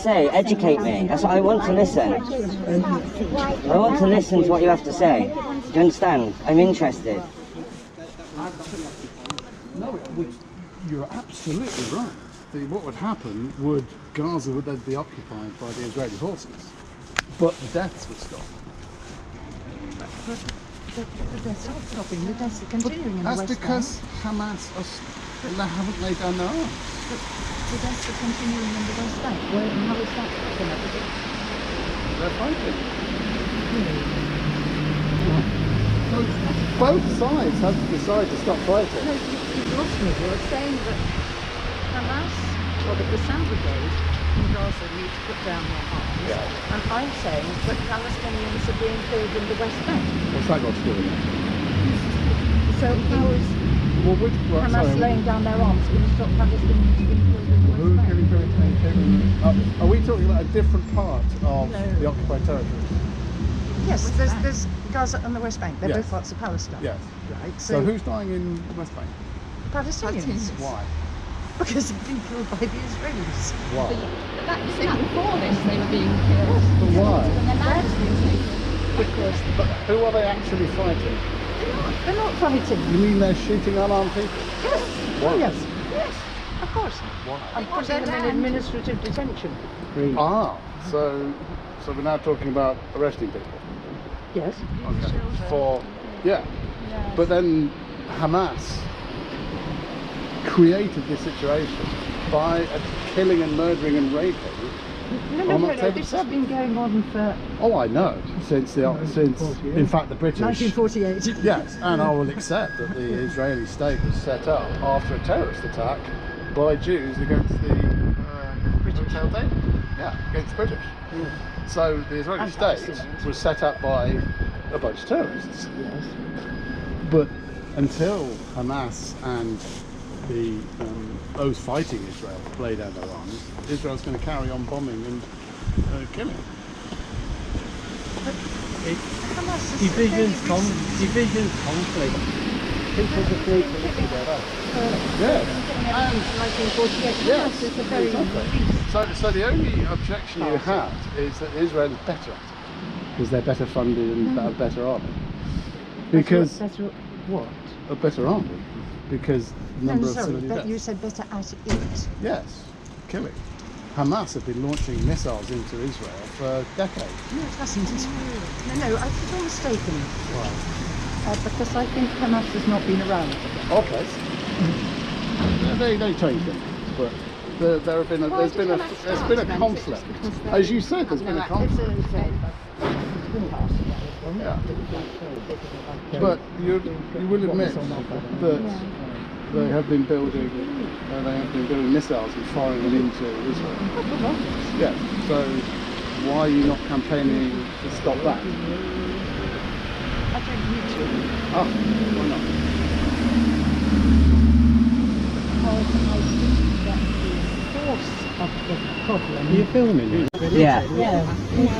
say. Educate me. That's what I want to listen. I want to listen to what you have to say. Do you understand? I'm interested. No, you're absolutely right. What would happen would Gaza would then be occupied by the Israeli forces, but the deaths would stop. But they're not stopping, the deaths are continuing in the West Bank. That's because Hamas haven't laid down their arms. But the deaths are continuing in the West Bank. Well, how is that going to be? They're fighting. So both sides have to decide to stop fighting. No, you've lost me. You're saying that Hamas, or the Qassam Brigade in Gaza, need to put down their arms. Yeah. And I'm saying that Palestinians are being killed in the West Bank. What's that got to do with it? So how is Hamas laying down their arms going to stop Palestinians being killed in the Who West are Bank? killing? Are we talking about a different part of the occupied territory? Yes, there's Gaza and the West Bank. They're Yes. both parts of Palestine. Yes. Right. So who's dying in the West Bank? Palestinians. Why? Because they've been killed by the Israelis. Why? Before this, they were being killed. But why? And their land has been taken. Because But who are they actually fighting? they're not fighting. You mean they're shooting unarmed people? Yes. Why? Oh, yes. Yes. Of course. Why? I'm putting them in administrative detention. Ah, so we're now talking about arresting people. Yes. Okay. For but then Hamas created this situation by killing and murdering and raping. No, this has been going on for Oh, I know. Since in fact the British. 1948. Yes, and I will accept that the Israeli state was set up after a terrorist attack by Jews against the Hotel David. Yeah, against the British. So the Israeli state was set up by a bunch of terrorists. Yes. But until Hamas and those fighting Israel lay down their arms, Israel's going to carry on bombing and killing. Divisions, conflict. People just need to live together. Yes. And 1948. yes, It's a very exactly. So the only objection you have is that Israel is better at it because they're better funded and have better army. Because that's what? a better army, because the number of Sorry, civilian but deaths. you said better at it. Yes, killing. Hamas have been launching missiles into Israel for decades. No, it hasn't. No, I think you're mistaken. Why? Because I think Hamas has not been around. Okay. They change things, but there's been a conflict. As you said, there's been a conflict. Yeah. But you will admit that they have been building missiles and firing them into Israel. Yeah. So why are you not campaigning to stop that? I don't need to. Oh, why not? Because I think that the force of the problem. Are you filming? Yeah. Yeah.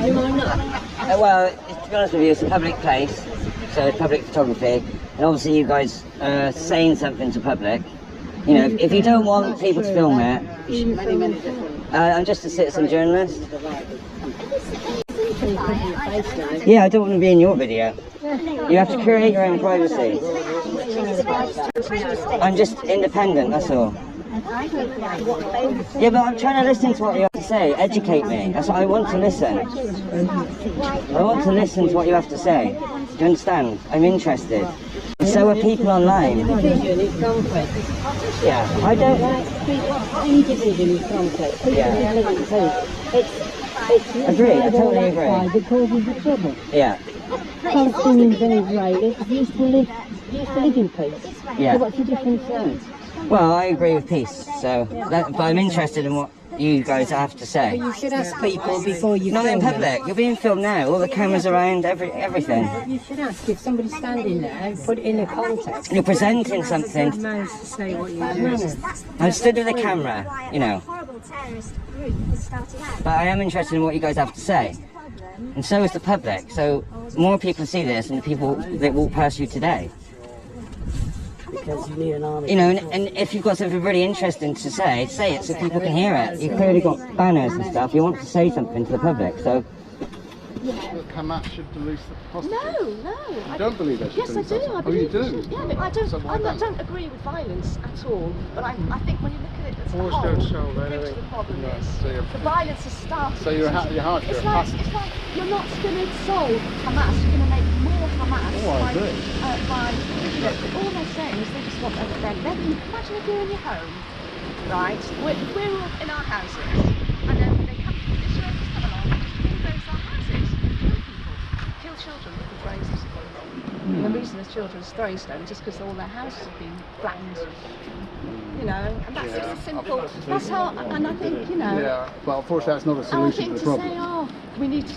You are not. Well, to be honest with you, it's a public place, so it's public photography, and obviously you guys are saying something to public. You know, if you don't want people to film it, I'm just a citizen journalist. Yeah, I don't want to be in your video. You have to create your own privacy. I'm just independent, that's all. Yeah, but I'm trying to listen to what you have to say. Educate me. That's what I want to listen. I want to listen to what you have to say. Do you understand? I'm interested. And so are people online. Division is conflict. Yeah, I don't. Any division is conflict. Agree, I totally agree. That causes the trouble. Yeah, Palestinians and Israelis used to live in peace. yeah. So what's the difference then? Well, I agree with peace, but I'm interested in what you guys have to say. You should ask people before you Not in film public. You're being filmed now. All the cameras around, everything. them. You should ask if somebody's standing there, put it in a context. You're presenting something. Managed to say what you do. I'm stood with a camera, you know. Horrible terrorist group has started out. But I am interested in what you guys have to say. And so is the public. So more people see this and the people that walk past you today. because you need an army. You know, and if you've got something really interesting to say it so people can hear it. You've clearly got banners and stuff. You want to say something to the public, so. That Hamas should release the hostages. No. You don't believe they should Yes, I release do. hostages? I Oh, you believe do? they should. Yeah, but I don't. So why I don't? don't agree with violence at all. But I think when you look at it as a Wars whole, don't solve the root anything. of the problem No, is so you're- the violence has started. So you're harsh, you're It's like you're not going to solve Hamas. You're going to make more Hamas Oh, I agree. by all they're saying is they just want imagine if you're in your home, right? We're all in our houses, and then they come, Israel just come along and just bulldoze our houses, kill children with the phrases. And the reason there's children throwing stones is because all their houses have been flattened. You know, and that's just a simple. That's how, and I think, you know. Yeah, well, unfortunately, that's not a And I solution think to to the say, problem. oh, we need to.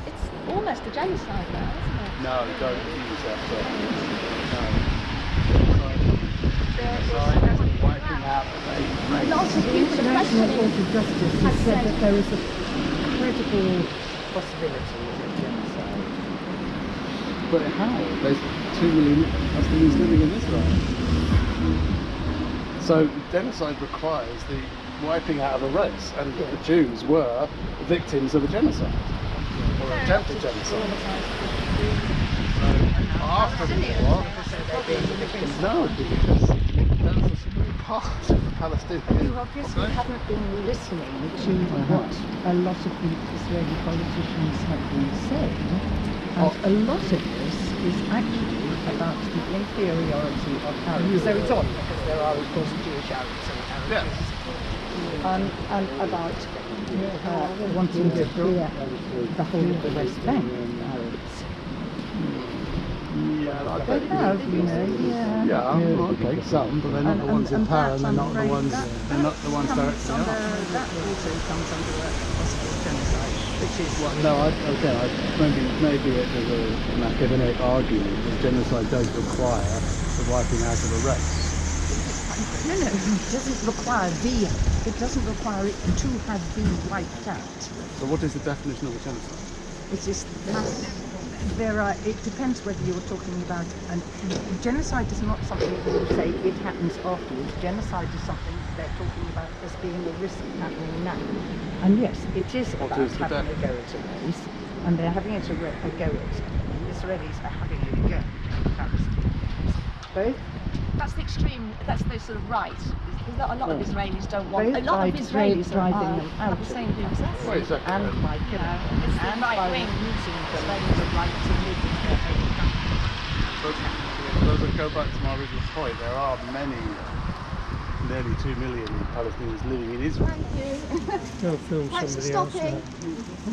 It's almost a genocide now, isn't it? No, don't use that term. Wiping out the race. Lots of people are International questioning. Court of Justice has has said said- that there is a credible possibility of genocide. But how? There's 2 million Palestinians living in Israel. So genocide requires the wiping out of a race, and the Jews were victims of a genocide, or attempted genocide. After the war, no, because that was a part of the Palestinian You obviously haven't been listening to what a lot of the Israeli politicians have been saying, and a lot of this is actually about the inferiority of Arabs. So it's odd because there are, of course, Jewish Arabs and Arabs. Yes. And about wanting to clear the whole of the West Bank of Arabs. Yeah, I They bet have, you know, Yeah, okay, some, but they're not the ones in power, and they're not the ones. They're not the ones directly out. That also comes under a possible genocide, which is what. No, maybe it was an academic argument that genocide does require the wiping out of a race. No, it doesn't require it doesn't require it to have been wiped out. So what is the definition of a genocide? It's just it depends whether you're talking about, and genocide is not something that you say it happens afterwards. Genocide is something they're talking about as being a risk happening now. And yes, it is about is the having a go at a race, and they're having a go at the Israelis are having a go at Palestine. Both. That's the extreme. That's the sort of right. A lot of Israelis don't want. Both A lot of by Israelis driving them out have the of same views. Wait a second. and by killing them, It's the and right by wing. refusing them the right to live in their own country. But go back to my original point, there are nearly 2 million Palestinians living in Israel. Thank you. Go film Thanks for somebody else. stopping.